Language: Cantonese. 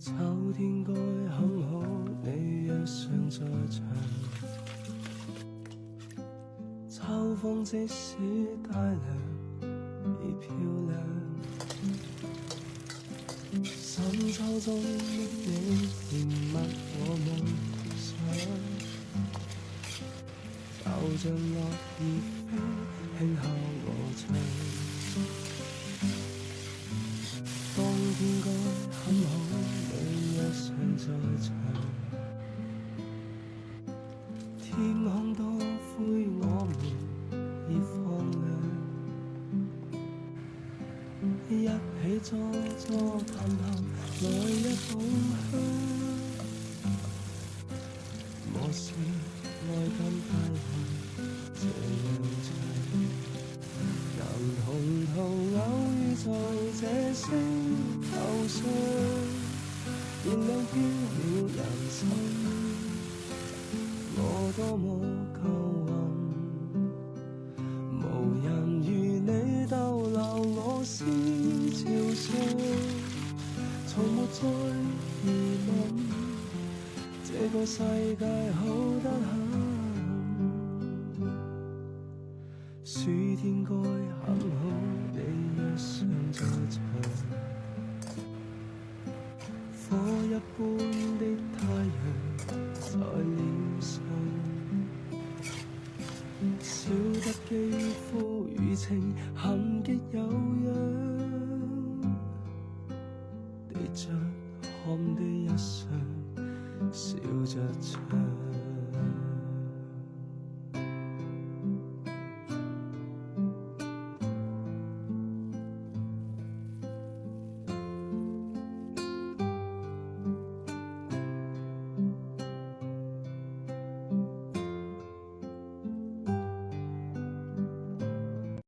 秋天該很好，你若尚在場。秋風即使帶涼已漂亮。深秋中的你甜蜜和夢想，就像落葉飛輕敲我窗。冬天該很好，你若尚在場。天空都灰，我們已放亮。一起坐坐談談，來日共享。我說愛跟太陽這樣長，能同途偶遇在這星球上，燃亮飄渺人生。我多麼夠運，無人如你逗留我思潮上，從沒再疑問，這個世界好得很。暑天該很好，你若尚在場。火一般的太陽在臉上，燒得肌膚如情痕極有